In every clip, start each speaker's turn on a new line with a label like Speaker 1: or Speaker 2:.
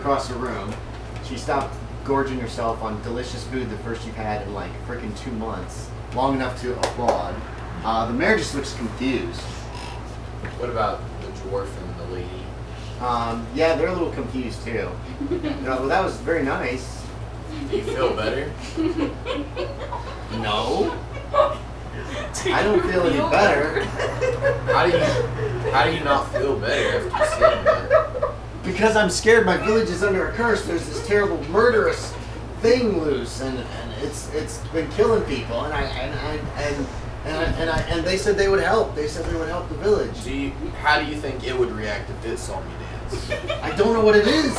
Speaker 1: across the room. She stopped gorging herself on delicious food, the first you've had in like freaking 2 months. Long enough to applaud. The mayor just looks confused.
Speaker 2: What about the dwarf and the lady?
Speaker 1: Yeah, they're a little confused too. No, well, that was very nice.
Speaker 2: Do you feel better?
Speaker 1: No. I don't feel any better.
Speaker 2: How do you not feel better after saying that?
Speaker 1: Because I'm scared my village is under a curse. There's this terrible murderous thing loose, and it's been killing people, and they said they would help. They said they would help the village.
Speaker 2: How do you think it would react if it saw me dance?
Speaker 1: I don't know what it is.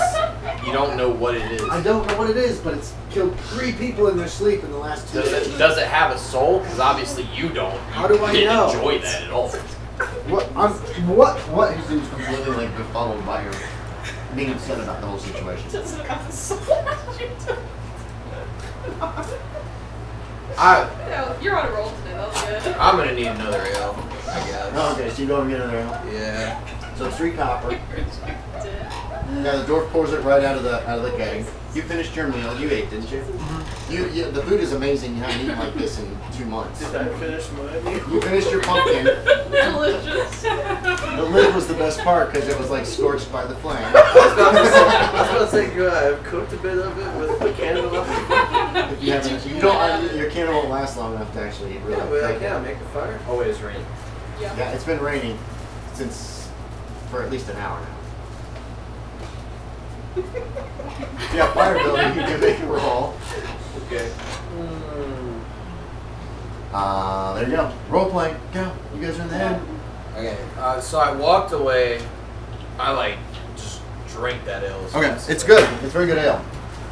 Speaker 2: You don't know what it is.
Speaker 1: I don't know what it is, but it's killed 3 people in their sleep in the last 2 days.
Speaker 2: Does it have a soul? Because obviously you don't.
Speaker 1: How do I know?
Speaker 2: Enjoy that at all.
Speaker 1: What? He seems completely like befuddled by your being upset about the whole situation.
Speaker 3: Doesn't have a soul. You're on a roll today. That's good.
Speaker 2: I'm gonna need another ale, I guess.
Speaker 1: Oh, okay, so you go and get another ale.
Speaker 2: Yeah.
Speaker 1: So 3 copper. Yeah, the dwarf pours it right out of the keg. You finished your meal. You ate, didn't you? Mm-hmm. The food is amazing. You haven't eaten like this in 2 months.
Speaker 4: Did I finish my meal?
Speaker 1: You finished your pumpkin.
Speaker 3: Delicious.
Speaker 1: The lid was the best part because it was like scorched by the flame.
Speaker 4: I was about to say, I've cooked a bit of it with the candle up.
Speaker 1: If you haven't, your candle won't last long enough to actually eat. Really.
Speaker 4: Yeah, but I can make a fire.
Speaker 2: Oh, it is raining.
Speaker 1: Yeah, it's been raining for at least an hour now. Yeah, fire building, you can make a roll.
Speaker 2: Okay.
Speaker 1: There you go. Role playing. Go. You guys are in the head.
Speaker 2: Okay. So I walked away. I just drank that ale.
Speaker 1: Okay, it's good. It's very good ale.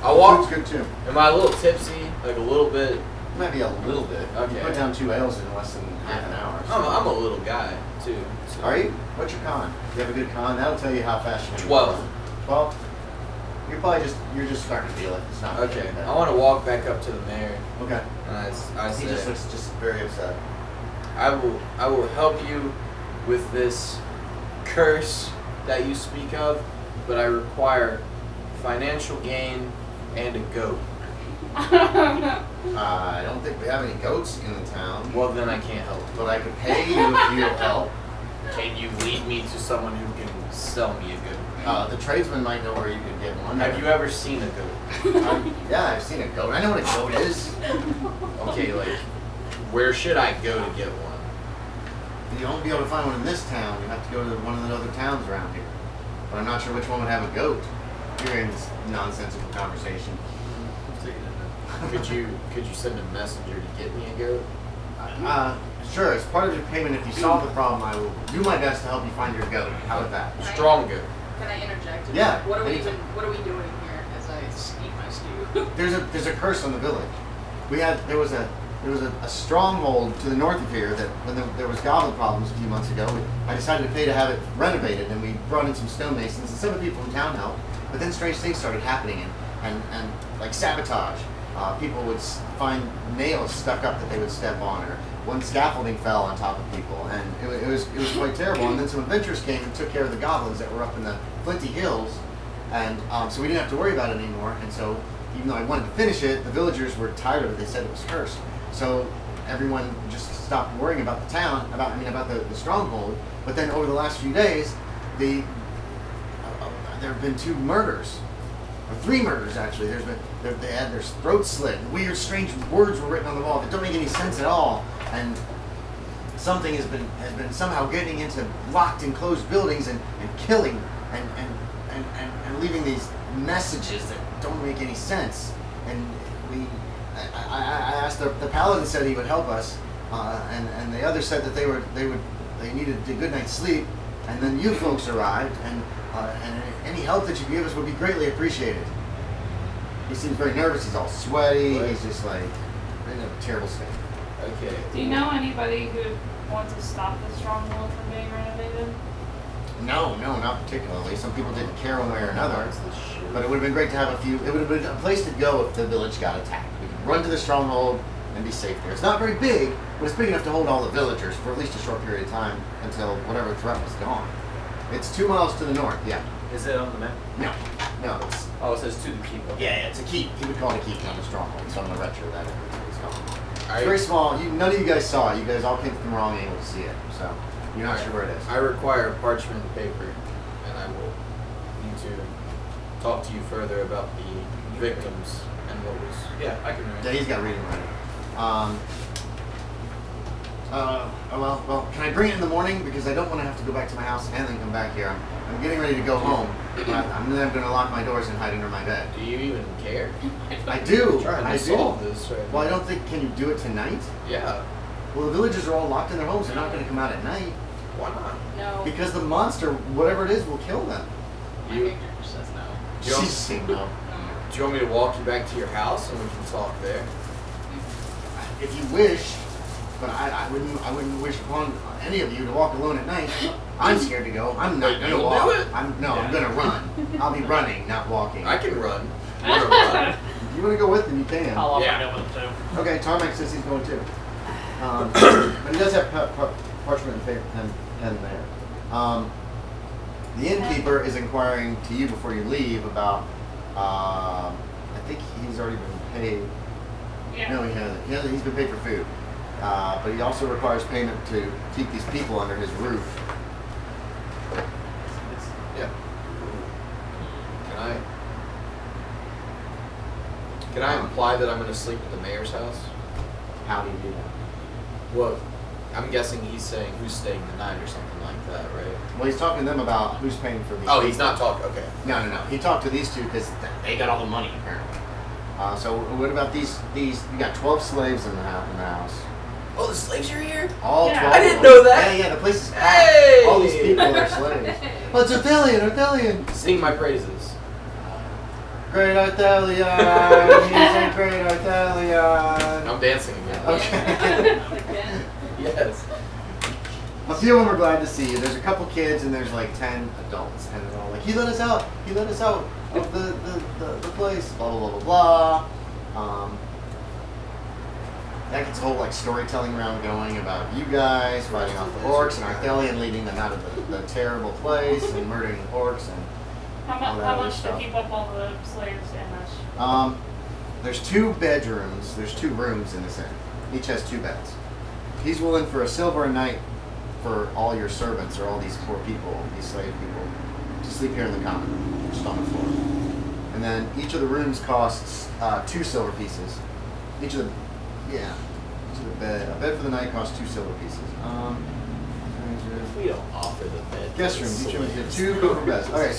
Speaker 2: I walked.
Speaker 1: It's good too.
Speaker 2: Am I a little tipsy? Like a little bit?
Speaker 1: Maybe a little bit.
Speaker 2: Okay.
Speaker 1: You put down 2 ales in less than half an hour. So.
Speaker 2: I'm a little guy too. So.
Speaker 1: Are you? What's your con? You have a good con. That'll tell you how fast you can.
Speaker 2: 12.
Speaker 1: 12. You're just starting to feel it. It's not
Speaker 2: Okay. I want to walk back up to the mayor.
Speaker 1: Okay.
Speaker 2: And I
Speaker 1: He
Speaker 2: say,
Speaker 1: just looks just very upset.
Speaker 2: I will help you with this curse that you speak of, but I require financial gain and a goat.
Speaker 1: I don't think we have any goats in the town.
Speaker 2: Well, then I can't help.
Speaker 1: But I could pay you if you'll help.
Speaker 2: Can you lead me to someone who can sell me a goat?
Speaker 1: The tradesman might know where you can get one.
Speaker 2: Have you ever seen a goat?
Speaker 1: Yeah, I've seen a goat. I know what a goat is.
Speaker 2: Okay, where should I go to get one?
Speaker 1: You won't be able to find one in this town. You have to go to one of the other towns around here. But I'm not sure which one would have a goat. Hearing this nonsensical conversation.
Speaker 2: Could you send a messenger to get me a goat?
Speaker 1: Sure. As part of your payment, if you solve the problem, I will do my best to help you find your goat. How about that?
Speaker 2: Strong goat.
Speaker 3: Can I interject?
Speaker 1: Yeah.
Speaker 3: What are we doing here as I eat my stew?
Speaker 1: There's a curse on the village. There was a stronghold to the north of here that when there was goblin problems a few months ago, I decided to pay to have it renovated, and we brought in some stonemasons and some of the people from town helped. But then strange things started happening, and like sabotage. People would find nails stuck up that they would step on, or one scaffolding fell on top of people, and it was quite terrible. And then some adventurers came and took care of the goblins that were up in the Flinty Hills, and so we didn't have to worry about it anymore. And so, even though I wanted to finish it, the villagers were tired of it. They said it was cursed. So everyone just stopped worrying about the town, about the stronghold. But then over the last few days, there have been 2 murders. Or 3 murders actually. They had their throats slit. And weird, strange words were written on the wall that don't make any sense at all. And something has been somehow getting into locked and closed buildings and killing and leaving these messages that don't make any sense. And I asked the paladin said he would help us, and the other said that they needed a good night's sleep. And then you folks arrived, and any help that you give us would be greatly appreciated. He seems very nervous. He's all sweaty. Right. He's just like in a terrible state.
Speaker 2: Okay.
Speaker 5: Do you know anybody who would want to stop the stronghold from being renovated?
Speaker 1: No, not particularly. Some people didn't care one way or another. But it would have been great to have a few. It would have been a place to go if the village got attacked. We could run to the stronghold and be safe there. It's not very big, but it's big enough to hold all the villagers for at least a short period of time until whatever threat was gone. It's 2 miles to the north. Yeah.
Speaker 2: Is it on the map?
Speaker 1: No. No, it's
Speaker 2: Oh, it says to the people.
Speaker 1: yeah, it's a keep. He would call it a keep, not a stronghold. So I'm gonna retro that. It's called. It's
Speaker 2: I,
Speaker 1: very small. None of you guys saw it. You guys all came from the wrong angle to see it. So you're not sure where it is.
Speaker 2: I require parchment and paper, and I will need to talk to you further about the victims and what was. Yeah, I can
Speaker 1: Yeah, he's got reading right. Well, can I bring it in the morning? Because I don't want to have to go back to my house and then come back here. I'm getting ready to go home. I'm then going to lock my doors and hide under my bed.
Speaker 2: Do you even care?
Speaker 1: I do.
Speaker 2: I'm trying to
Speaker 1: I
Speaker 2: solve
Speaker 1: do.
Speaker 2: this right
Speaker 1: Well, I
Speaker 2: now.
Speaker 1: don't think. Can you do it tonight?
Speaker 2: Yeah.
Speaker 1: Well, the villagers are all locked in their homes. They're not going to come out at night
Speaker 2: Why not?
Speaker 3: No.
Speaker 1: because the monster, whatever it is, will kill them.
Speaker 3: My
Speaker 2: You-
Speaker 3: character says no.
Speaker 2: You don't-
Speaker 1: She's saying no.
Speaker 2: Do you want me to walk you back to your house and we can talk there?
Speaker 1: If you wish, but I wouldn't wish upon any of you to walk alone at night. I'm scared to go. I'm not gonna
Speaker 2: You'll
Speaker 1: walk.
Speaker 2: do it?
Speaker 1: I'm gonna run. I'll be running, not walking.
Speaker 2: I can run. Wanna run?
Speaker 1: If you want to go with them, you can.
Speaker 6: I'll offer
Speaker 2: Yeah.
Speaker 6: to go with them too.
Speaker 1: Okay, Tarmak says he's going too. But he does have parchment and paper pen there. The innkeeper is inquiring to you before you leave about. I think he's already been paid.
Speaker 5: Yeah.
Speaker 1: No, he hasn't. He's been paid for food. But he also requires payment to keep these people under his roof.
Speaker 2: Yeah. Can I imply that I'm going to sleep at the mayor's house?
Speaker 1: How do you do that?
Speaker 2: Well, I'm guessing he's saying who's staying the night or something like that, right?
Speaker 1: Well, he's talking to them about who's paying for these.
Speaker 2: Oh, he's not talking. Okay.
Speaker 1: No. He talked to these two because they got all the money apparently. So what about these? You got 12 slaves in the house.
Speaker 2: Oh, the slaves are here?
Speaker 1: All
Speaker 5: Yeah.
Speaker 1: 12.
Speaker 2: I
Speaker 1: of
Speaker 2: didn't
Speaker 1: them.
Speaker 2: know that.
Speaker 1: Yeah, the place is packed.
Speaker 2: Hey!
Speaker 1: All these people are slaves. Oh, it's Arthelion.
Speaker 2: Sing my praises.
Speaker 1: Great Arthelion. He's a great Arthelion.
Speaker 2: I'm dancing again.
Speaker 1: Okay.
Speaker 3: Again.
Speaker 2: Yes.
Speaker 1: A few of them are glad to see you. There's a couple kids and there's like 10 adults, and they're all like, "He let us out. He let us out of the place." Blah blah blah blah blah. That gets a whole like storytelling round going about you guys fighting off the orcs and Arthelion leading them out of the terrible place and murdering the orcs and all that
Speaker 5: How
Speaker 1: other
Speaker 5: much to
Speaker 1: stuff.
Speaker 5: keep up all the slaves and this?
Speaker 1: There's 2 bedrooms. There's 2 rooms in this inn. Each has 2 beds. He's willing for a silver a night for all your servants or all these poor people, these slave people, to sleep here in the common, just on the floor. And then each of the rooms costs 2 silver pieces. Each of the bed. A bed for the night costs 2 silver pieces.
Speaker 2: We don't offer the bed.
Speaker 1: Guest rooms. Each room is 2 silver beds. Okay,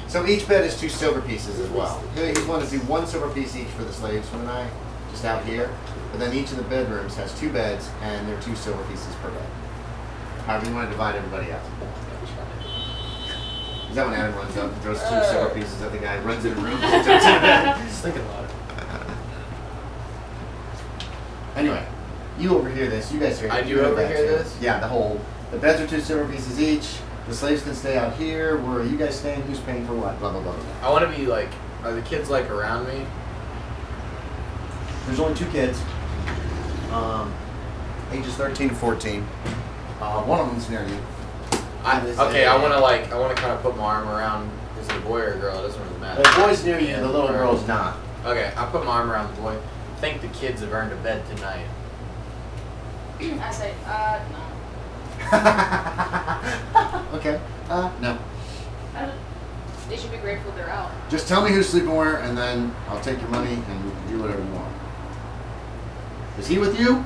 Speaker 1: so each bed is 2 silver pieces as well. He's willing to do 1 silver piece each for the slaves for the night, just out here. But then each of the bedrooms has 2 beds, and they're 2 silver pieces per bed. However you want to divide everybody up. Is that when Adam runs up and throws 2 silver pieces at the guy, runs in a room, and jumps in a bed?
Speaker 6: Just thinking about it.
Speaker 1: Anyway, you overhear this. You guys hear.
Speaker 2: I do
Speaker 1: you hear that
Speaker 2: overhear
Speaker 1: too.
Speaker 2: this?
Speaker 1: Yeah, the beds are 2 silver pieces each. The slaves can stay out here. Where are you guys staying? Who's paying for what? Blah blah blah. Blah.
Speaker 2: I want to be like, are the kids like around me?
Speaker 1: There's only 2 kids. Ages 13 to 14. One of them's near you.
Speaker 2: I want to kind of put my arm around. Is it a boy or a girl? It doesn't really matter.
Speaker 1: The boy's near you. The little girl's not.
Speaker 2: Okay, I put my arm around the boy. I think the kids have earned a bed tonight.
Speaker 3: I say, no.
Speaker 1: Okay. No.
Speaker 3: They should be grateful they're out.
Speaker 1: Just tell me who's sleeping where, and then I'll take your money and you can do whatever you want. Is he with you?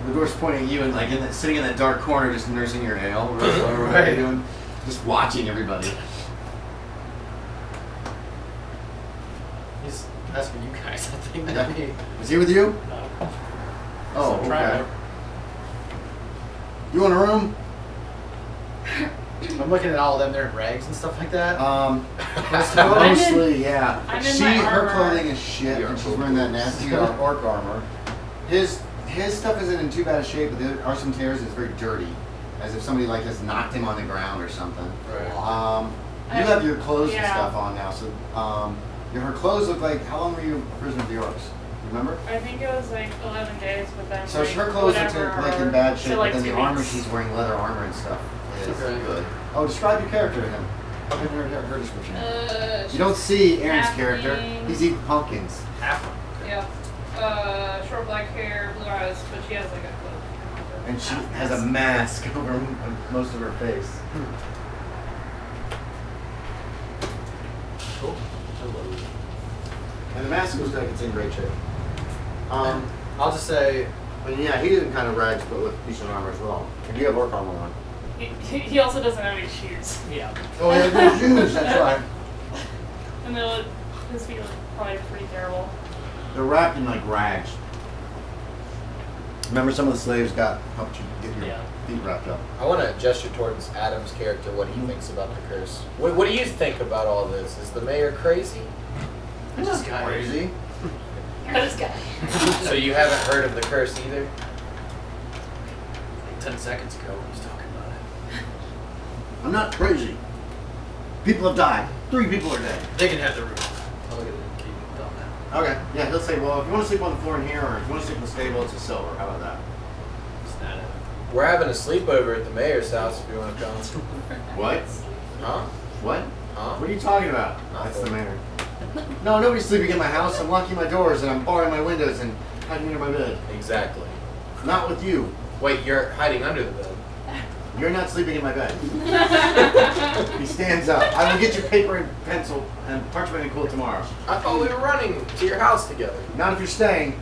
Speaker 1: The dwarf's pointing at you and like sitting in that dark corner, just nursing your ale. Whatever
Speaker 2: Right.
Speaker 1: you're doing, just watching everybody.
Speaker 6: He's asking you guys, I think.
Speaker 1: Yeah.
Speaker 6: Not me.
Speaker 1: Was he with you?
Speaker 6: No.
Speaker 1: Oh,
Speaker 6: So try
Speaker 1: okay. You want a room?
Speaker 6: I'm looking at all of them. They're in rags and stuff like that.
Speaker 1: Mostly, yeah.
Speaker 5: I'm in my
Speaker 1: Her
Speaker 5: armor.
Speaker 1: clothing is shit, and she's wearing that nasty orc armor. His stuff isn't in too bad a shape, but there are some tears. It's very dirty, as if somebody like has knocked him on the ground or something.
Speaker 2: Right.
Speaker 1: You have your clothes and
Speaker 5: Yeah.
Speaker 1: stuff on now, so her clothes look like. How long were you a prisoner of the orcs? Remember?
Speaker 5: I think it was like 11 days, but then
Speaker 1: So
Speaker 5: like,
Speaker 1: her clothes are
Speaker 5: whatever,
Speaker 1: like in bad shape,
Speaker 5: so, like,
Speaker 1: but then the
Speaker 5: 2
Speaker 1: armor
Speaker 5: weeks.
Speaker 1: she's wearing, leather armor and stuff, is
Speaker 2: Okay.
Speaker 1: good. Oh, describe your character to him. Her description. You don't see Aaron's character. He's eating pumpkins.
Speaker 6: Halfling.
Speaker 5: Yeah. Short black hair, blue eyes, but she has like a cloak.
Speaker 1: And she has a mask over most of her face.
Speaker 6: Cool. Hello.
Speaker 1: And the mask looks like it's in great shape.
Speaker 6: I'll just say,
Speaker 1: And yeah, he didn't kind of rags, but with decent armor as well. And you have work armor on.
Speaker 5: He also doesn't have any shoes.
Speaker 6: yeah.
Speaker 1: Oh, yeah, there's shoes, that's right.
Speaker 5: And his feet look probably pretty terrible.
Speaker 1: They're wrapped in like rags. Remember, some of the slaves helped you get your feet wrapped up.
Speaker 2: I want to gesture towards Adam's character, what he thinks about the curse. What do you think about all this? Is the mayor crazy?
Speaker 1: I'm just crazy.
Speaker 5: This guy.
Speaker 2: So you haven't heard of the curse either?
Speaker 6: 10 seconds ago, he was talking about it.
Speaker 1: I'm not crazy. People have died. 3 people are dead.
Speaker 6: They can have the room. I'll look at the key and tell them that.
Speaker 1: Okay. Yeah, he'll say, well, if you want to sleep on the floor in here, or if you want to sleep in the stable, it's a silver. How about that?
Speaker 6: It's not it.
Speaker 2: We're having a sleepover at the mayor's house if you want to come.
Speaker 1: What?
Speaker 2: Huh?
Speaker 1: What?
Speaker 2: Huh?
Speaker 1: What are you talking about?
Speaker 2: Nothing.
Speaker 1: That's the mayor. No, nobody's sleeping in my house. I'm locking my doors and I'm barring my windows and hiding under my bed.
Speaker 2: Exactly.
Speaker 1: Not with you.
Speaker 2: Wait, you're hiding under the bed.
Speaker 1: You're not sleeping in my bed. He stands up. I will get you paper and pencil and parchment and quill tomorrow.
Speaker 2: I thought we were running to your house together.
Speaker 1: Not if you're staying.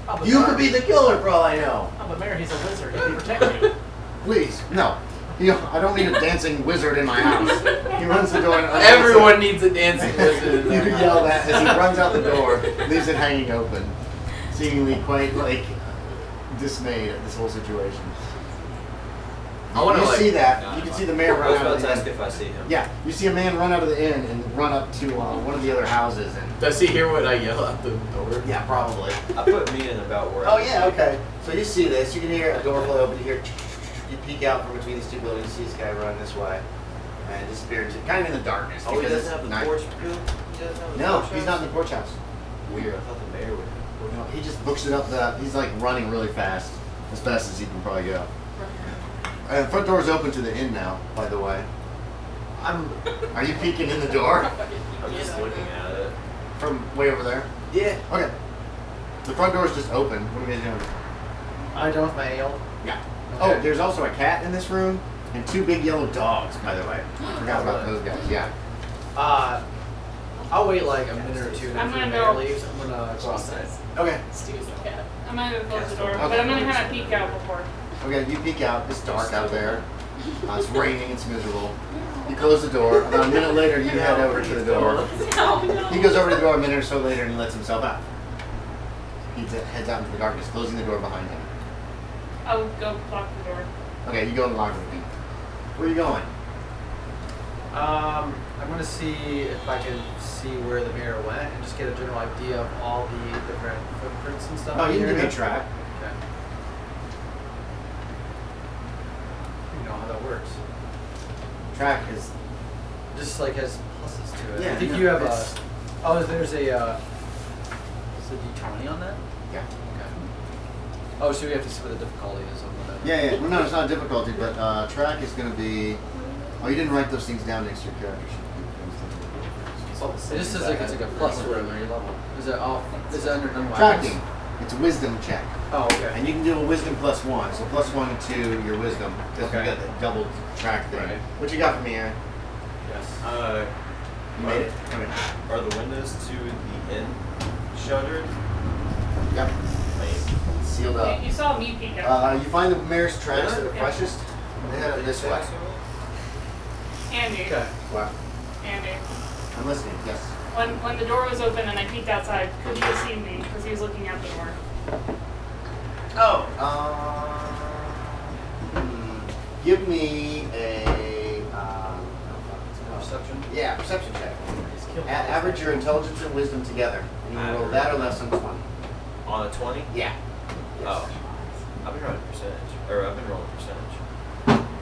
Speaker 6: Oh, but
Speaker 1: You
Speaker 6: Mayor-
Speaker 1: could be the killer for all I know.
Speaker 6: Oh, but Mayor, he's a wizard. He can protect you.
Speaker 1: Please, no. I don't need a dancing wizard in my house. He runs the door and
Speaker 2: Everyone needs a dancing wizard in
Speaker 1: You
Speaker 2: their
Speaker 1: can
Speaker 2: house.
Speaker 1: yell that as he runs out the door, leaves it hanging open, seemingly quite dismayed at this whole situation.
Speaker 2: I wanna,
Speaker 1: you
Speaker 2: like-
Speaker 1: see that?
Speaker 4: No,
Speaker 1: You can
Speaker 4: it's
Speaker 1: see the
Speaker 4: fine.
Speaker 1: mayor
Speaker 4: I
Speaker 1: run
Speaker 4: was
Speaker 1: out
Speaker 4: about
Speaker 1: of
Speaker 4: to
Speaker 1: the
Speaker 4: ask
Speaker 1: inn.
Speaker 4: if I see him.
Speaker 1: Yeah, you see a man run out of the inn and run up to one of the other houses and.
Speaker 2: Does he hear what I yell out the door?
Speaker 1: Yeah, probably.
Speaker 4: I put me in about where
Speaker 1: Oh yeah, okay. So you see this, you can hear a door fly open, you hear, you peek out from between these 2 buildings, you see this guy run this way, and disappear into, kind of in the darkness.
Speaker 4: Oh, he
Speaker 1: because
Speaker 4: doesn't have
Speaker 1: it's
Speaker 4: the
Speaker 1: night.
Speaker 4: porch bill? He doesn't have the
Speaker 1: No,
Speaker 4: porch
Speaker 1: he's
Speaker 4: house?
Speaker 1: not in the porch house.
Speaker 4: Weird. I thought the mayor would have the porch
Speaker 1: No, he just books it up he's like running really fast as he can probably go. And the front door's open to the inn now, by the way. Are you peeking in the door?
Speaker 4: I'm just looking at it.
Speaker 1: From way over there?
Speaker 4: Yeah.
Speaker 1: Okay. The front door's just open. What are you guys doing?
Speaker 6: I done with my ale.
Speaker 1: Yeah.
Speaker 6: Okay.
Speaker 1: Oh, there's also a cat in this room and 2 big yellow dogs, by the way. Forgot about those guys, yeah.
Speaker 6: I'll wait like a minute or 2 and
Speaker 5: I'm
Speaker 6: after the
Speaker 5: gonna
Speaker 6: mayor
Speaker 5: go-
Speaker 6: leaves, I'm gonna go outside.
Speaker 1: Okay.
Speaker 3: Stu's the cat.
Speaker 5: I'm gonna go close the door,
Speaker 1: Okay.
Speaker 5: but I'm gonna kind of peek out before.
Speaker 1: Okay, you peek out. It's dark out there. It's raining. It's miserable. You close the door. About a minute later, you head over to the door.
Speaker 3: Oh no.
Speaker 1: He goes over to the door a minute or so later and he lets himself out. He heads out into the darkness, closing the door behind him.
Speaker 5: I'll go lock the door.
Speaker 1: Okay, you go and lock it again. Where are you going?
Speaker 6: I'm gonna see if I can see where the mayor went and just get a general idea of all the different footprints and stuff.
Speaker 1: Oh, you can give me a
Speaker 6: here.
Speaker 1: track.
Speaker 6: Okay. You know how that works.
Speaker 1: Track is.
Speaker 6: Just like has pluses to it.
Speaker 1: Yeah,
Speaker 6: I think
Speaker 1: no,
Speaker 6: you have
Speaker 1: it's-
Speaker 6: there's a is a D20 on that?
Speaker 1: Yeah.
Speaker 6: Okay. Oh, so we have to see what the difficulty is on that.
Speaker 1: Yeah, yeah. Well, no, it's not a difficulty, but track is going to be. Oh, you didn't write those things down next to your character sheet.
Speaker 6: It just says like it's like a plus for every level. Is it off? Is it under weapons?
Speaker 1: Tracking. It's a wisdom check.
Speaker 6: Oh, okay.
Speaker 1: And you can do a wisdom +1, so +1 to your wisdom, because
Speaker 6: Okay.
Speaker 1: we got the double track thing.
Speaker 6: Right.
Speaker 1: What you got for me, Aaron?
Speaker 6: Yes.
Speaker 1: You made it? Okay.
Speaker 4: Are the windows to the inn shuttered?
Speaker 1: Yep. It's sealed up.
Speaker 5: You saw me peek out.
Speaker 1: You find the mayor's tracks that are
Speaker 5: Yeah.
Speaker 1: freshest. They head up this way.
Speaker 5: Andy.
Speaker 6: Okay.
Speaker 1: What?
Speaker 5: Andy.
Speaker 1: I'm listening, yes.
Speaker 5: When the door was open and I peeked outside, could you have seen me? Because he was looking out the door.
Speaker 1: Oh. Give me a.
Speaker 6: Perception.
Speaker 1: Yeah, perception check. Average your intelligence and wisdom together. And you roll that or less on 20.
Speaker 4: On a 20?
Speaker 1: Yeah.
Speaker 4: Oh. I've been rolling percentage. Or I've been rolling percentage.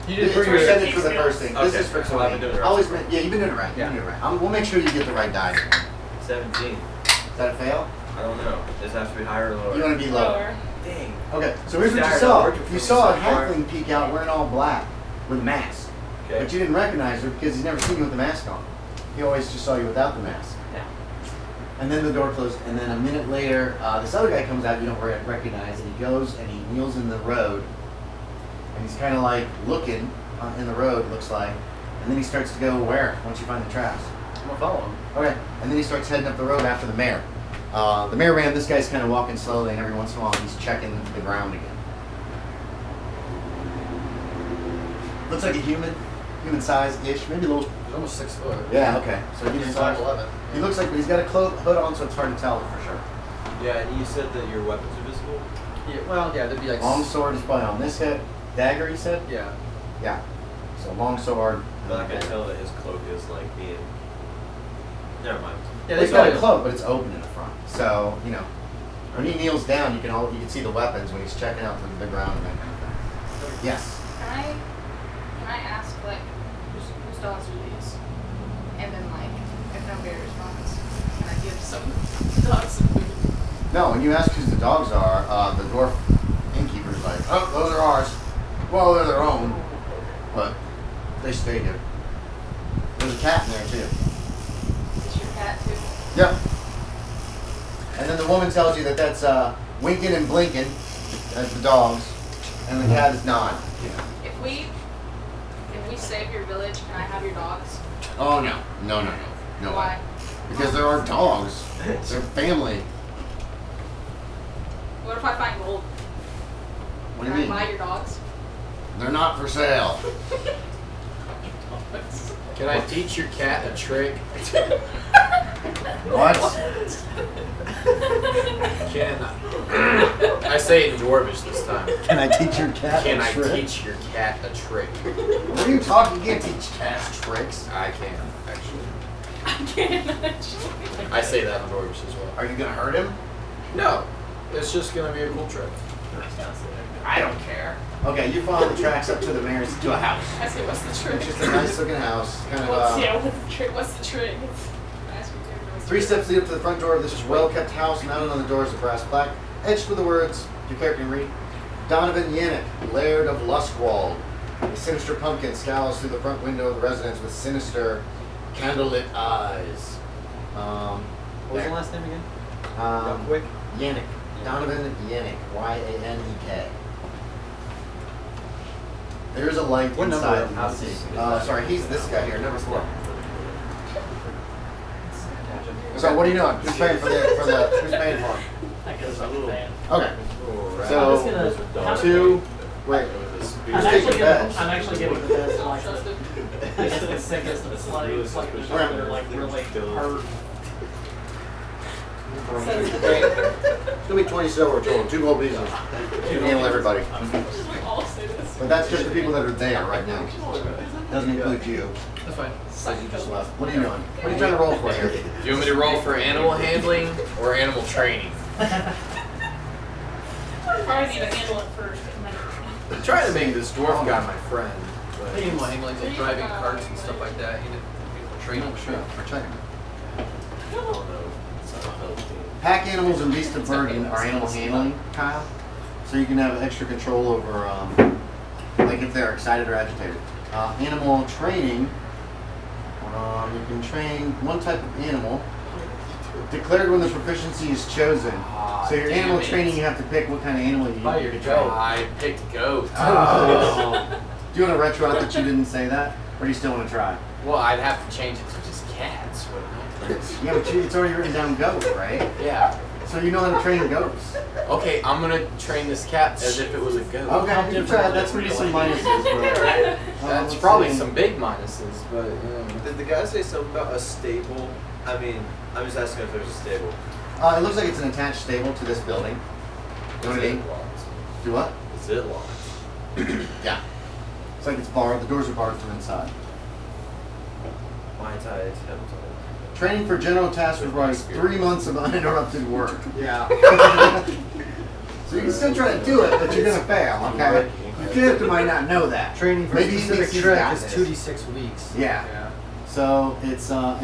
Speaker 6: You
Speaker 1: It's
Speaker 6: did pretty good.
Speaker 1: percentage for the first thing. This
Speaker 4: Okay,
Speaker 1: is for
Speaker 4: so I've been doing it right.
Speaker 1: Always been, yeah, you've been doing it right.
Speaker 6: Yeah.
Speaker 1: You've been doing it right. We'll make sure you get the right die.
Speaker 4: 17.
Speaker 1: Is that a fail?
Speaker 4: I don't know. Does it have to be higher or lower?
Speaker 1: You want to be lower.
Speaker 4: Dang.
Speaker 1: Okay, so here's what you
Speaker 4: Sorry,
Speaker 1: saw.
Speaker 4: I'm working for
Speaker 1: You
Speaker 4: you
Speaker 1: saw a
Speaker 4: so far.
Speaker 1: halfling peek out wearing all black with a mask.
Speaker 4: Okay.
Speaker 1: But you didn't recognize her because he's never seen you with the mask on. He always just saw you without the mask.
Speaker 5: Yeah.
Speaker 1: And then the door closed, and then a minute later, this other guy comes out you don't recognize, and he goes and he kneels in the road, and he's kind of like looking in the road, looks like, and then he starts to go where once you find the traps.
Speaker 6: I'm gonna follow him.
Speaker 1: Okay, and then he starts heading up the road after the mayor. The mayor ran, this guy's kind of walking slowly, and every once in a while he's checking the ground again. Looks like a human size-ish, maybe a little.
Speaker 6: He's almost 6 foot.
Speaker 1: Yeah, okay. So human
Speaker 6: He's
Speaker 1: size.
Speaker 6: 5'11".
Speaker 1: He looks like, but he's got a hood on, so it's hard to tell for sure.
Speaker 4: Yeah, and you said that your weapons are visible?
Speaker 6: Yeah, well, yeah, there'd be like.
Speaker 1: Long sword is probably on this hip. Dagger, you said?
Speaker 6: Yeah.
Speaker 1: Yeah. So long sword.
Speaker 4: But I can tell that his cloak is like being. Never mind.
Speaker 6: Yeah,
Speaker 1: Well, he's
Speaker 6: they
Speaker 1: got a
Speaker 6: probably-
Speaker 1: cloak, but it's open in the front. So, you know, when he kneels down, you can see the weapons when he's checking out the ground and that kind of thing. Yes.
Speaker 3: Can I ask like whose dogs are these? And then like if nobody responds, can I give some dogs some food?
Speaker 1: No, when you ask who the dogs are, the dwarf innkeeper's like, oh, those are ours. Well, they're their own, but they stay here. There's a cat in there too.
Speaker 3: Is your cat too?
Speaker 1: Yep. And then the woman tells you that that's winking and blinking as the dogs, and the cat is not.
Speaker 3: If we save your village, can I have your dogs?
Speaker 1: Oh no, no.
Speaker 3: Why?
Speaker 1: Because there are dogs. They're family.
Speaker 3: What if I find gold?
Speaker 1: What do
Speaker 3: Can
Speaker 1: you
Speaker 3: I
Speaker 1: mean?
Speaker 3: buy your dogs?
Speaker 1: They're not for sale.
Speaker 2: Can I teach your cat a trick?
Speaker 1: What?
Speaker 2: Can I say it in Dwarvish this time?
Speaker 1: Can I teach your cat
Speaker 2: Can
Speaker 1: a
Speaker 2: I
Speaker 1: trick?
Speaker 2: teach your cat a trick?
Speaker 1: What are you talking? You can't teach cats tricks.
Speaker 2: I can, actually.
Speaker 3: I can't actually.
Speaker 2: I say that in Dwarvish as well.
Speaker 1: Are you gonna hurt him?
Speaker 2: No, it's just gonna be a cool trick.
Speaker 1: I don't care. Okay, you follow the tracks up to the mayor's to a house.
Speaker 3: I say, what's the trick?
Speaker 1: It's just a nice looking house, kind
Speaker 5: What's,
Speaker 1: of.
Speaker 5: yeah, what's the trick?
Speaker 3: What's the trick? Ask me too, what's the
Speaker 1: 3
Speaker 3: trick?
Speaker 1: steps lead up to the front door of this well-kept house. Mounted on the door is a brass plaque, etched with the words your character can read: Donovan Yannick, Laird of Luskwald. A sinister pumpkin scowls through the front window of the residence with sinister, candlelit eyes.
Speaker 6: What was the last name again?
Speaker 1: Quick. Yannick. Donovan Yannick. Y-A-N-E-K. There's a light
Speaker 6: What number
Speaker 1: inside
Speaker 6: of
Speaker 1: the
Speaker 6: house
Speaker 1: house.
Speaker 6: is that?
Speaker 1: Sorry, he's this guy here, number 4. So what are you doing? Who's paying for who's paying for it?
Speaker 7: I guess I'm a fan.
Speaker 1: Okay.
Speaker 7: I'm
Speaker 1: So,
Speaker 7: just gonna.
Speaker 1: 2, wait.
Speaker 7: I'm
Speaker 1: Just take
Speaker 7: actually
Speaker 1: your bets.
Speaker 7: giving the best like
Speaker 3: Trust
Speaker 7: the,
Speaker 3: him.
Speaker 7: the sickest of slaves, like the ones that are like really hurt.
Speaker 1: It's gonna be 20 silver total, 2 gold pieces. You handle everybody.
Speaker 3: Just we all say this.
Speaker 1: But that's just the people that are there right now. Doesn't include you.
Speaker 6: That's fine.
Speaker 1: Because you just left. What are you doing? What are you trying to roll for here?
Speaker 2: Do you want me to roll for animal handling or animal training?
Speaker 5: Probably need to handle it first.
Speaker 2: I'm trying to make this dwarf guy my friend.
Speaker 6: I think more handling, like driving carts and stuff like that. You know, training.
Speaker 1: Sure, for checking.
Speaker 4: Oh no, it's not a healthy.
Speaker 1: Pack animals and beasts of burden are animal handling, Kyle. So you can have extra control over, like if they're excited or agitated. Animal training, you can train one type of animal, declared when the proficiency is chosen. So your
Speaker 2: damn
Speaker 1: animal
Speaker 2: it.
Speaker 1: training, you have to pick what kind of animal you
Speaker 6: Buy
Speaker 1: you
Speaker 6: your
Speaker 1: can
Speaker 6: goat.
Speaker 1: train.
Speaker 2: I picked goat.
Speaker 1: Do you want to retro out that you didn't say that? Or do you still want to try?
Speaker 2: Well, I'd have to change it to just cats, wouldn't I?
Speaker 1: Yeah, but it's already written down goat, right?
Speaker 2: Yeah.
Speaker 1: So you know how to train goats.
Speaker 2: Okay, I'm gonna train this cat as if it was a goat.
Speaker 1: Okay, you can try that. That's going to be some minuses. But,
Speaker 2: That's
Speaker 1: let's
Speaker 2: probably
Speaker 1: see.
Speaker 2: some big minuses, but yeah.
Speaker 4: Did the guy say something about a stable? I mean, I'm just asking if there's a stable.
Speaker 1: It looks like it's an attached stable to this building. You know what I
Speaker 4: Is
Speaker 1: mean?
Speaker 4: it locked?
Speaker 1: Do what?
Speaker 4: Is it locked?
Speaker 1: Yeah. It's like it's barred. The doors are barred from inside.
Speaker 4: My tie temple.
Speaker 1: Training for general tasks requires 3 months of uninterrupted work.
Speaker 6: Yeah.
Speaker 1: So you can still try to do it, but you're gonna fail. Okay. Your character might not know that.
Speaker 6: Training for
Speaker 1: Maybe
Speaker 6: a
Speaker 1: he
Speaker 6: specific
Speaker 1: thinks he's
Speaker 6: trick
Speaker 1: got
Speaker 6: is
Speaker 1: this.
Speaker 6: 2d6 weeks.
Speaker 1: Yeah. So it's I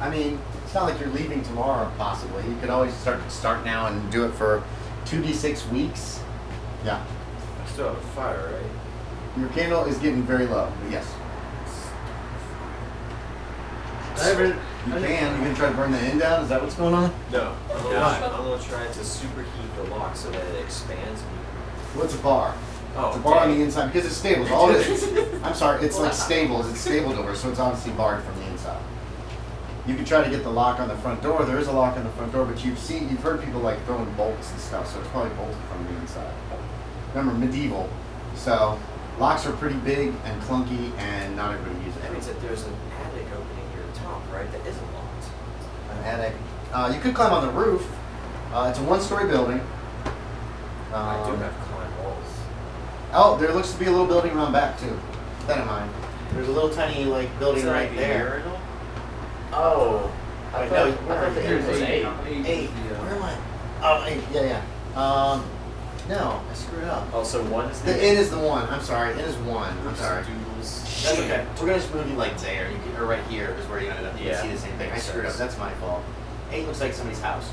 Speaker 1: mean, it's not like you're leaving tomorrow. Possibly you could always start now and do it for 2d6 weeks. Yeah.
Speaker 4: I still have a fire, right?
Speaker 1: Your candle is getting very low. But yes. You can. You can try to burn the inn down. Is that what's going on?
Speaker 4: No. I'm gonna try to superheat the lock so that it expands.
Speaker 1: What's a bar?
Speaker 4: Oh,
Speaker 1: It's a bar on the inside because it's stables. All it is. I'm sorry. It's like stables. It's stable doors, so it's obviously barred from the inside. You can try to get the lock on the front door. There is a lock on the front door, but you've heard people like throwing bolts and stuff, so it's probably bolted from the inside. Remember, medieval. So locks are pretty big and clunky, and not everybody uses
Speaker 4: That means
Speaker 1: it.
Speaker 4: that there's an attic opening here at the top, right? That isn't locked.
Speaker 1: An attic. You could climb on the roof. It's a one-story building.
Speaker 4: I do have climb walls.
Speaker 1: Oh, there looks to be a little building around back too. Keep that in mind. There's a little tiny like building
Speaker 4: Is that
Speaker 1: right
Speaker 4: like a
Speaker 1: there.
Speaker 4: urinal? Oh. I thought the inn was 8.
Speaker 1: Eight. Where am I? Oh, 8. Yeah. No, I screwed up.
Speaker 4: Oh, so 1 is
Speaker 1: The inn is the one. I'm sorry. Inn is 1. I'm sorry.
Speaker 4: Doodles.
Speaker 1: That's okay. We're gonna just move you like there, or right here is where you ended up. You
Speaker 4: Yeah.
Speaker 1: can see the same thing. I
Speaker 4: Makes
Speaker 1: screwed up.
Speaker 4: sense.
Speaker 1: That's my fault. 8 looks like somebody's house.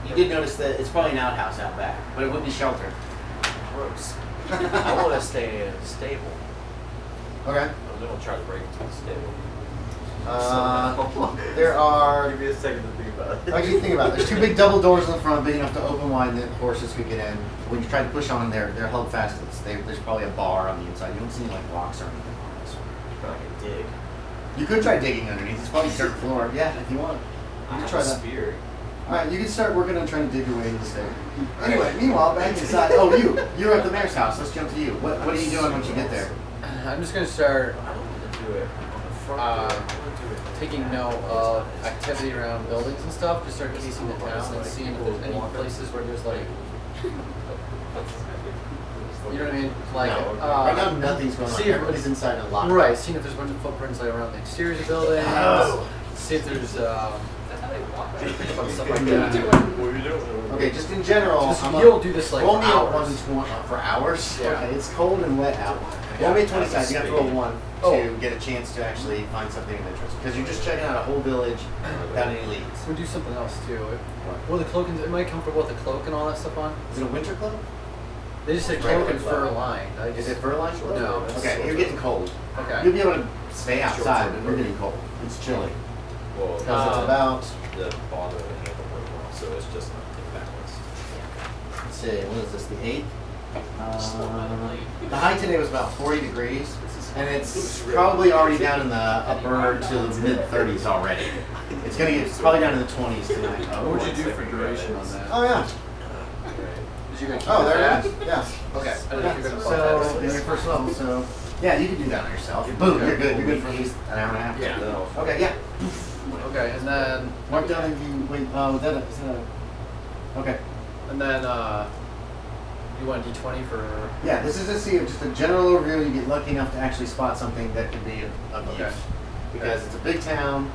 Speaker 1: You did notice that it's probably an outhouse out back, but it would be sheltered.
Speaker 4: Gross. I want to stay in a stable.
Speaker 1: Okay.
Speaker 4: I'm going to try to break into the stable.
Speaker 1: There are.
Speaker 4: Give me a second to think about it.
Speaker 1: Actually, think about it. There's 2 big double doors in the front, big enough to open wide that horses could get in. When you try to push on them, they're held fast. There's probably a bar on the inside. You don't see any like locks or anything on this one.
Speaker 4: I can dig.
Speaker 1: You could try digging underneath. It's probably dirt floor. Yeah, if you want.
Speaker 4: I
Speaker 1: You can
Speaker 4: have
Speaker 1: try
Speaker 4: a
Speaker 1: that.
Speaker 4: spear.
Speaker 1: All right, you can start working on trying to dig your way into the stable. Anyway, meanwhile, back inside. Oh, you're at the mayor's house. Let's jump to you. What are you doing once you get there?
Speaker 6: I'm just gonna start
Speaker 4: I don't want to do it on the front door. I want to do it.
Speaker 6: taking note of activity around buildings and stuff. Just start casing the town and seeing if there's any places where there's like, you know what I mean? Like,
Speaker 4: No, okay.
Speaker 1: Right now, nothing's going on.
Speaker 6: see if-
Speaker 1: Everybody's inside a lock.
Speaker 6: right. Seeing if there's bunch of footprints like around the exterior of the building.
Speaker 1: Oh.
Speaker 6: See if there's stuff like
Speaker 4: What
Speaker 6: that.
Speaker 4: are you doing?
Speaker 1: Okay, just in general,
Speaker 6: Just,
Speaker 1: I'm
Speaker 6: you'll do this like
Speaker 1: roll
Speaker 6: for
Speaker 1: me a
Speaker 6: hours.
Speaker 1: 120 for hours.
Speaker 6: Yeah.
Speaker 1: Okay, it's cold and wet out. Roll me a 20 sides. You have to roll 1 to
Speaker 6: Oh.
Speaker 1: get a chance to actually find something of interest. Because you're just checking out a whole village without any leads.
Speaker 6: We'll do something else too. Well, the cloak and am I comfortable with the cloak and all that stuff on?
Speaker 1: Is it a winter cloak?
Speaker 6: They just said
Speaker 1: Regular
Speaker 6: cloak and
Speaker 1: cloak.
Speaker 6: fur lined.
Speaker 1: Is it fur lined cloak?
Speaker 6: No.
Speaker 1: Okay, you're getting cold.
Speaker 6: Okay.
Speaker 1: You'll be able to stay outside, but you're getting cold. It's chilly.
Speaker 4: Well,
Speaker 1: Because it's about,
Speaker 4: the bottom of the handle very well, so it's just not imbalanced.
Speaker 1: let's see, what is this, the 8th? The high today was about 40 degrees, and it's probably already down in the upper to the mid-30s already. It's gonna get probably down in the 20s tonight.
Speaker 6: What would you do for duration on that?
Speaker 1: Oh, yeah.
Speaker 6: Is you gonna keep
Speaker 1: Oh,
Speaker 6: it
Speaker 1: there
Speaker 6: fast?
Speaker 1: it is. Yeah.
Speaker 6: Okay. I think you're gonna
Speaker 1: So, in your first level, so, yeah, you can do that on yourself. Boom, you're good. You're good for at least an hour and a half.
Speaker 6: Yeah.
Speaker 4: No.
Speaker 1: Okay, yeah.
Speaker 6: Okay, and then
Speaker 1: Mark down if you, wait, is that a, okay.
Speaker 6: you want a D20 for
Speaker 1: Yeah, this is to see just a general overview. You get lucky enough to actually spot something that could be of
Speaker 6: Okay.
Speaker 1: use. Because it's a big town.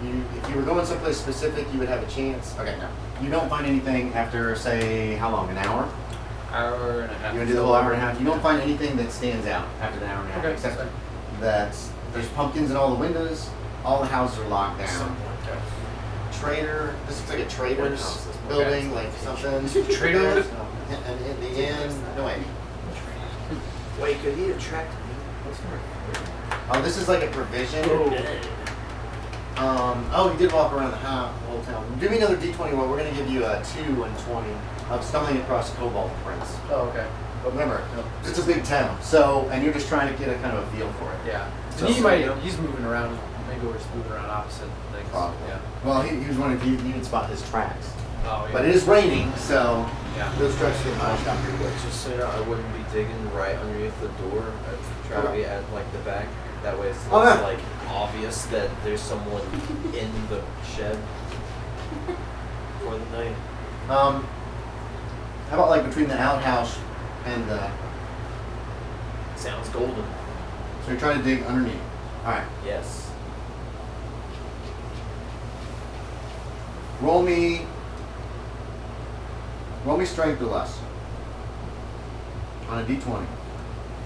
Speaker 1: If you were going someplace specific, you would have a chance. Okay, no. You don't find anything after, say, how long? An hour?
Speaker 6: hour and a half.
Speaker 1: You want to do the whole hour and a half? You don't find anything that stands out after the hour and a half.
Speaker 6: Okay,
Speaker 1: Except
Speaker 6: that's
Speaker 1: that there's pumpkins in all the windows. All the houses are locked down. Trader. This looks like a trader's building, like something.
Speaker 6: Trader?
Speaker 1: And in the inn. No, wait.
Speaker 4: Wait, could he attract me? What's
Speaker 1: Oh, this is like a provision. Oh, you did walk around the whole town. Give me another D20 roll. We're going to give you a 2 and 20 of stumbling across kobold prints.
Speaker 6: Oh, okay.
Speaker 1: But remember, it's a big town. So, and you're just trying to get a kind of a feel for it.
Speaker 6: Yeah.
Speaker 1: So-
Speaker 6: He's moving around. Maybe we're just moving around opposite things.
Speaker 1: Probably.
Speaker 6: Yeah.
Speaker 1: Well, he was wondering if you could spot his tracks.
Speaker 6: Oh, yeah.
Speaker 1: But it is raining, so
Speaker 6: Yeah.
Speaker 1: those tracks get washed out pretty good.
Speaker 4: Just so you know, I wouldn't be digging right underneath the door. I'd try to be at like the back. That way it's
Speaker 1: Oh,
Speaker 4: less,
Speaker 1: yeah.
Speaker 4: like obvious that there's someone in the shed for the night.
Speaker 1: How about like between the outhouse and the...
Speaker 4: Sounds golden.
Speaker 1: So you're trying to dig underneath. Alright.
Speaker 4: Yes.
Speaker 1: Roll me strength or less. On a D20.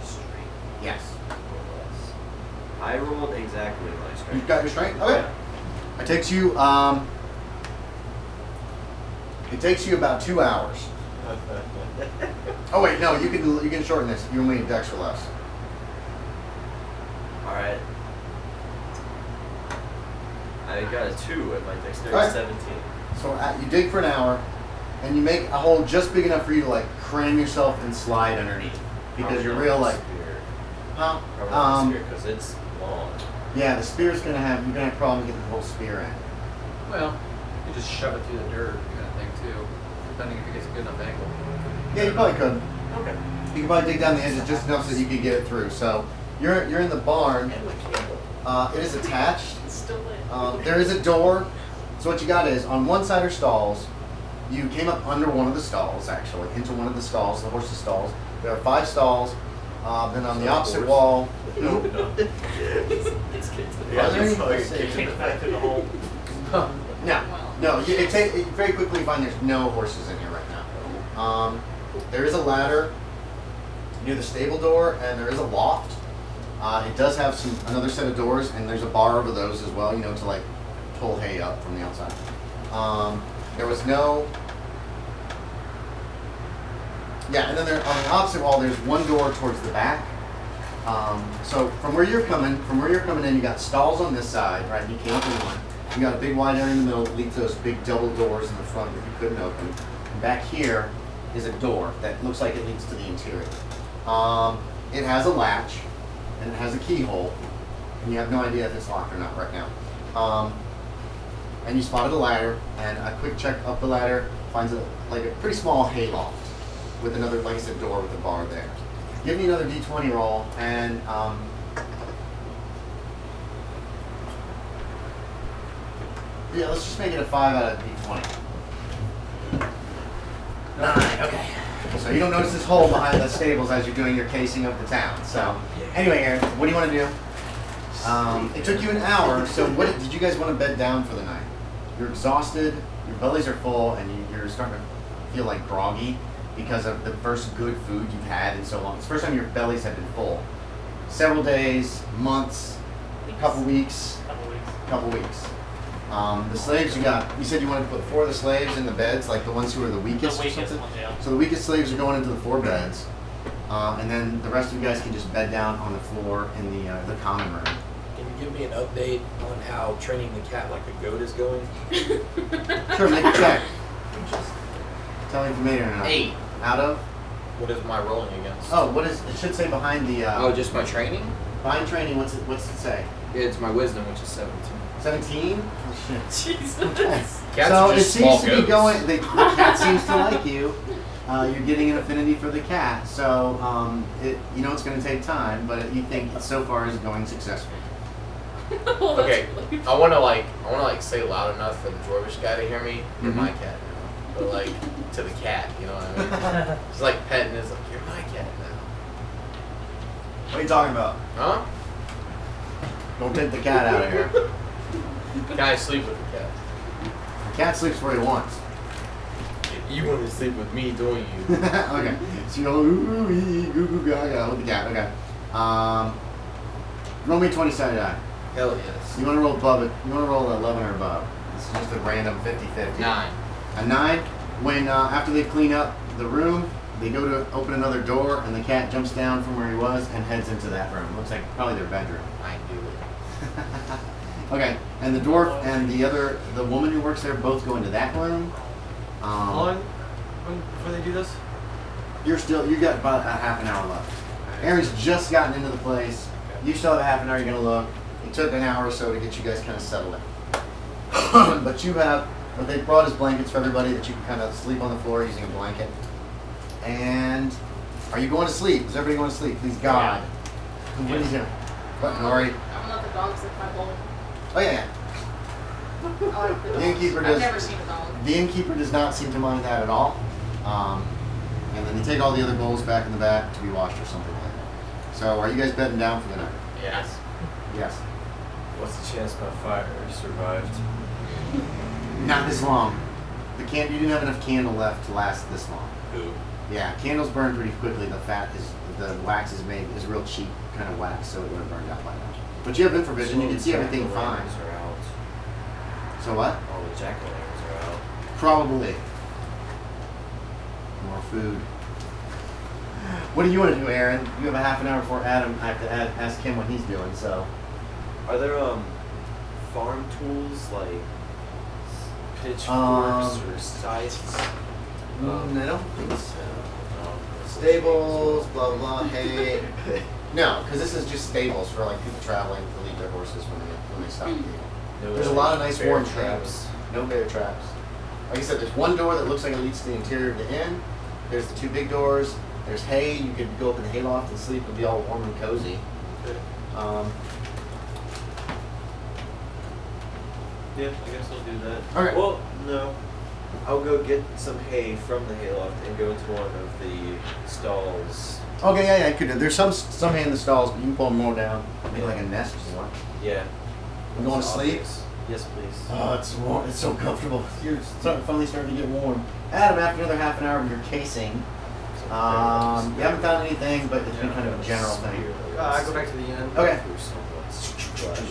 Speaker 4: Straight.
Speaker 1: Yes.
Speaker 4: I rolled exactly my
Speaker 1: You've
Speaker 4: strength.
Speaker 1: got your strength? Okay. It takes you about 2 hours. Oh wait, no, you can shorten this. You only need dex or less.
Speaker 4: Alright. I got a 2 at my dexterity
Speaker 1: Alright.
Speaker 4: 17.
Speaker 1: So you dig for an hour, and you make a hole just big enough for you to like cram yourself and slide underneath, because you're real like, huh?
Speaker 4: Probably spear, because it's long.
Speaker 1: Yeah, the spear's you're gonna have problems getting the whole spear in.
Speaker 6: Well, you just shove it through the dirt kind of thing too, depending if it gets a good enough angle.
Speaker 1: Yeah, you probably could.
Speaker 4: Okay.
Speaker 1: You could probably dig down the edges just enough so that you could get it through. So you're in the barn.
Speaker 4: And my candle.
Speaker 1: It is attached.
Speaker 3: It's still lit.
Speaker 1: There is a door. So what you got is, on one side are stalls. You came up under one of the stalls, actually, into one of the stalls, the horse's stalls. There are 5 stalls. Then on the opposite wall.
Speaker 4: No.
Speaker 1: Are there any?
Speaker 7: Kick back to the hole.
Speaker 1: No. You very quickly find there's no horses in here right now. There is a ladder near the stable door, and there is a loft. It does have another set of doors, and there's a bar over those as well, to like pull hay up from the outside. There was no. Yeah, and then on the opposite wall, there's one door towards the back. So from where you're coming in, you got stalls on this side, right? You came up in one. You got a big wide area in the middle that leads to those big double doors in the front that you couldn't open. And back here is a door that looks like it leads to the interior. It has a latch and it has a keyhole, and you have no idea if it's locked or not right now. And you spotted a ladder, and a quick check up the ladder finds a pretty small hayloft with another, like I said, door with a bar there. Give me another d20 roll, and yeah, let's just make it a 5 out of d20. 9, okay. So you don't notice this hole behind the stables as you're doing your casing of the town. So anyway, Aaron, what do you want to do? It took you an hour, so what did you guys want to bed down for the night? You're exhausted, your bellies are full, and you're starting to feel like groggy because of the first good food you've had in so long. It's the first time your bellies have been full. Several days, months, couple weeks. The slaves you said you wanted to put 4 of the slaves in the beds, like the ones who are the weakest or something?
Speaker 7: One, yeah.
Speaker 1: So the weakest slaves are going into the 4 beds, and then the rest of you guys can just bed down on the floor in the common room.
Speaker 2: Can you give me an update on how training the cat like a goat is going?
Speaker 1: Sure, make a check. Tell me if you made it or not.
Speaker 2: 8.
Speaker 1: Out of?
Speaker 2: What is my rolling against?
Speaker 1: Oh, what is it? Should say behind the.
Speaker 2: Just my training?
Speaker 1: Behind training. What's it say?
Speaker 2: Yeah, it's my wisdom, which is 17.
Speaker 1: 17. Oh shit.
Speaker 3: Jesus.
Speaker 1: Okay.
Speaker 2: Cats
Speaker 1: So
Speaker 2: are
Speaker 1: it
Speaker 2: just
Speaker 1: seems
Speaker 2: small
Speaker 1: to be
Speaker 2: goats.
Speaker 1: going. The cat seems to like you. You're getting an affinity for the cat. So it's going to take time, but you think so far is going successfully.
Speaker 3: Well, that's
Speaker 2: Okay,
Speaker 3: really-
Speaker 2: I wanna say loud enough for the dwarvish guy to hear me. You're my cat now, but like to the cat, you know what I mean? It's like petting is like you're my cat now.
Speaker 1: What are you talking about?
Speaker 2: Huh?
Speaker 1: Don't take the cat out of here.
Speaker 2: Can I sleep with the cat?
Speaker 1: The cat sleeps where he wants.
Speaker 2: You want to sleep with me, don't you?
Speaker 1: Okay. So you go ooh ee goo goo gaga with the cat. Okay. Roll me 20-sided die.
Speaker 2: Hell yes.
Speaker 1: You want to roll above it. You want to roll 11 or above. This is just a random 50-50.
Speaker 2: 9.
Speaker 1: A 9. When after they clean up the room, they go to open another door, and the cat jumps down from where he was and heads into that room. Looks like probably their bedroom.
Speaker 2: I do it.
Speaker 1: Okay. And the dwarf and the woman who works there both go into that room.
Speaker 6: How long before they do this?
Speaker 1: You got about a half an hour left. Aaron's just gotten into the place. You still have a half an hour you're gonna look. It took an hour or so to get you guys kind of settled in. But you have what they brought is blankets for everybody that you can kind of sleep on the floor using a blanket. And are you going to sleep? Is everybody going to sleep? Please God. What are you doing? What, Noiree?
Speaker 3: I'm gonna let the dogs lick my bowl.
Speaker 1: Oh yeah.
Speaker 3: I like the
Speaker 1: The
Speaker 3: dogs.
Speaker 1: innkeeper
Speaker 3: I've
Speaker 1: does-
Speaker 3: never seen a dog.
Speaker 1: The innkeeper does not seem to mind that at all. And then they take all the other bowls back in the back to be washed or something like that. So are you guys bedding down for the night?
Speaker 2: Yes.
Speaker 1: Yes.
Speaker 4: What's the chance my fire survived?
Speaker 1: Not this long. You didn't have enough candle left to last this long.
Speaker 4: Who?
Speaker 1: Yeah, candles burn pretty quickly. The wax is real cheap kind of wax, so it would have burned out by now. But you have infravision, you can see everything fine.
Speaker 4: Jack-o'-lanterns are out.
Speaker 1: So what?
Speaker 4: All the jack-o'-lanterns are out.
Speaker 1: Probably. More food. What do you want to do, Aaron? You have a half an hour before Adam. I have to ask him what he's doing, so.
Speaker 4: Are there farm tools like pitchforks or scythes?
Speaker 1: I don't think so. Stables, blah blah blah. Hay. No, because this is just stables for like people traveling to leave their horses when they stop.
Speaker 4: No,
Speaker 1: There's a lot of nice
Speaker 4: bear
Speaker 1: warm
Speaker 4: traps.
Speaker 1: traps. No bear traps. Like I said, there's one door that looks like it leads to the interior of the inn. There's the two big doors. There's hay. You could go up in the hayloft and sleep and be all warm and cozy.
Speaker 4: Yeah, I guess I'll do that.
Speaker 1: Okay.
Speaker 4: Well, no. I'll go get some hay from the hayloft and go into one of the stalls.
Speaker 1: Okay, yeah, I could. There's some hay in the stalls, but you can pull them more down. Make like a nest if you want.
Speaker 4: Yeah.
Speaker 1: You going to
Speaker 4: It's
Speaker 1: sleep?
Speaker 4: obvious. Yes, please.
Speaker 1: Oh, it's warm. It's so comfortable. You're finally starting to get warm. Adam, after another half an hour of your casing, you haven't found anything, but it's been kind of a general thing.
Speaker 6: I go back to the inn.
Speaker 1: Okay.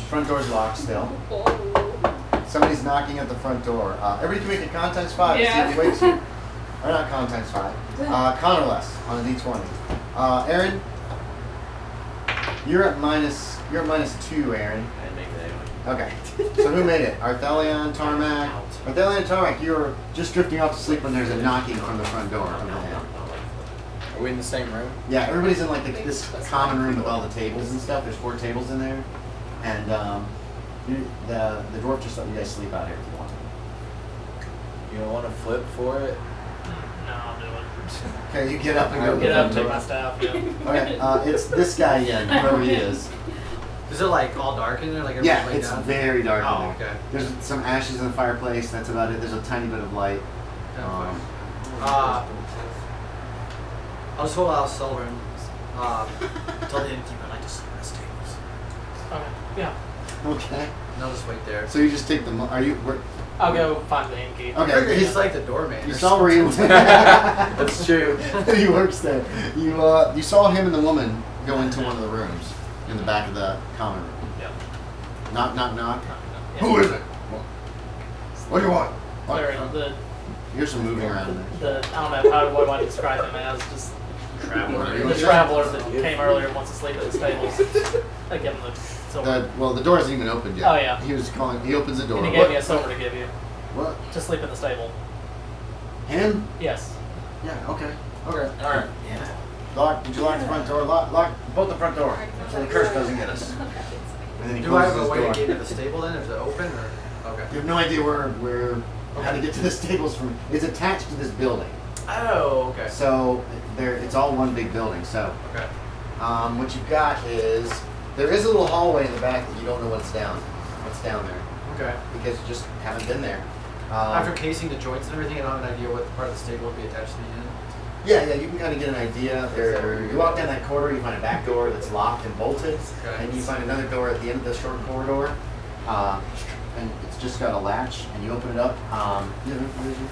Speaker 1: Front door's locked still. Somebody's knocking at the front door. Everybody can make a con times 5 to see if he wakes you. Or not con times 5. Con or less on a d20. Aaron, you're at minus 2, Aaron.
Speaker 4: I didn't make that anyway.
Speaker 1: Okay. So who made it? Arthelion, Tarmak. Arthelion and Tarmak, you're just drifting off to sleep when there's a knocking from the front door. Of the inn.
Speaker 2: Are we in the same room?
Speaker 1: Yeah, everybody's in like this common room with all the tables and stuff. There's 4 tables in there, and the dwarf just let you guys sleep out here if you want.
Speaker 2: You don't want to flip for it?
Speaker 7: No, I'll do it.
Speaker 1: Okay, you get up and go.
Speaker 7: I'll
Speaker 1: to
Speaker 7: get
Speaker 1: the
Speaker 7: up,
Speaker 1: front
Speaker 7: take
Speaker 1: door.
Speaker 7: my staff, yeah.
Speaker 1: Okay, it's this guy again, whoever he is.
Speaker 6: Is it like all dark in there? Like
Speaker 1: Yeah,
Speaker 6: everything laid
Speaker 1: it's
Speaker 6: down?
Speaker 1: very dark
Speaker 6: Oh,
Speaker 1: in there.
Speaker 6: okay.
Speaker 1: There's some ashes in the fireplace. That's about it. There's a tiny bit of light.
Speaker 6: I'll just hold out silver and tell the innkeeper I like to sleep at his tables.
Speaker 7: Okay, yeah.
Speaker 1: Okay.
Speaker 6: And I'll just wait there.
Speaker 1: So you just take the. Are you?
Speaker 7: I'll go find the innkeeper.
Speaker 6: I figured
Speaker 1: Okay.
Speaker 6: he's like the doorman.
Speaker 1: You
Speaker 6: or
Speaker 1: saw where he
Speaker 6: something.
Speaker 2: That's true.
Speaker 1: he works there. You saw him and the woman go into one of the rooms in the back of the common room.
Speaker 7: Yep.
Speaker 1: Knock, knock, knock.
Speaker 7: Yeah.
Speaker 1: Who is it? What do you want?
Speaker 7: Larry, the
Speaker 1: Here's some moving around in there.
Speaker 7: I don't know what do I describe him as, just
Speaker 1: Traveler.
Speaker 7: the traveler that came earlier and wants to sleep at the stables. I give him the silver.
Speaker 1: The door isn't even opened yet.
Speaker 7: Oh, yeah.
Speaker 1: He was calling. He opens the door.
Speaker 7: And he gave me a silver to give you
Speaker 1: What?
Speaker 7: to sleep in the stable.
Speaker 1: Him?
Speaker 7: Yes.
Speaker 1: Yeah. Okay. Okay. All right. Lock. Did you lock the front door? Lock both the front door so the curse doesn't get us. And then he
Speaker 6: Do I have
Speaker 1: closes
Speaker 6: a
Speaker 1: his
Speaker 6: way
Speaker 1: door.
Speaker 6: to get to the stable then? Is it open or? Okay.
Speaker 1: You have no idea where how to get to the stables from. It's attached to this building,
Speaker 6: Oh, okay.
Speaker 1: so it's all one big building. So
Speaker 6: Okay.
Speaker 1: what you've got is there is a little hallway in the back that you don't know what's down there
Speaker 6: Okay.
Speaker 1: because you just haven't been there.
Speaker 6: After casing the joints and everything, I don't have an idea what part of the stable would be attached to the inn.
Speaker 1: Yeah, you can kind of get an idea. You walk down that corridor, you find a back door that's locked and bolted,
Speaker 6: Okay.
Speaker 1: and you find another door at the end of the short corridor, and it's just got a latch, and you open it up. You have information?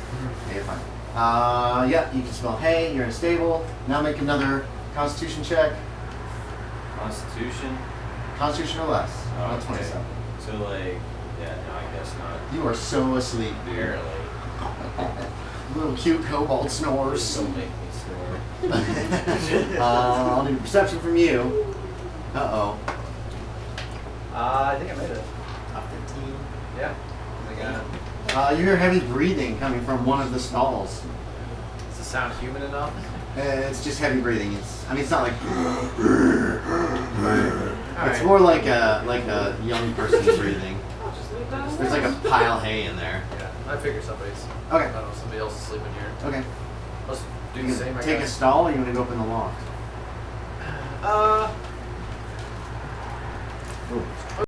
Speaker 1: Yeah, you're fine. Yeah, you can smell hay. You're in a stable. Now make another Constitution check.
Speaker 4: Constitution?
Speaker 1: Constitution or less.
Speaker 4: Oh,
Speaker 1: Not
Speaker 4: okay.
Speaker 1: 27.
Speaker 4: So like, yeah, no, I guess not.
Speaker 1: You are so asleep.
Speaker 4: Barely.
Speaker 1: Little cute kobold snores.
Speaker 4: Don't make me snore.
Speaker 1: I'll need a perception from you. Uh-oh.
Speaker 6: I think I made it.
Speaker 1: A 15.
Speaker 6: Yeah. I got it.
Speaker 1: You hear heavy breathing coming from one of the stalls.
Speaker 6: Does it sound human enough?
Speaker 1: It's just heavy breathing. It's not like. It's
Speaker 6: Alright.
Speaker 1: more like a young person breathing.
Speaker 5: Just leave that
Speaker 1: There's like a pile of hay in there.
Speaker 6: Yeah. I figure somebody's.
Speaker 1: Okay.
Speaker 6: I don't know. Somebody else is sleeping here.
Speaker 1: Okay.
Speaker 6: Let's do
Speaker 1: You
Speaker 6: the
Speaker 1: gonna
Speaker 6: same. I
Speaker 1: take a
Speaker 6: guess.
Speaker 1: stall, or you want to go up in the loft?
Speaker 6: Uh.
Speaker 1: Ooh.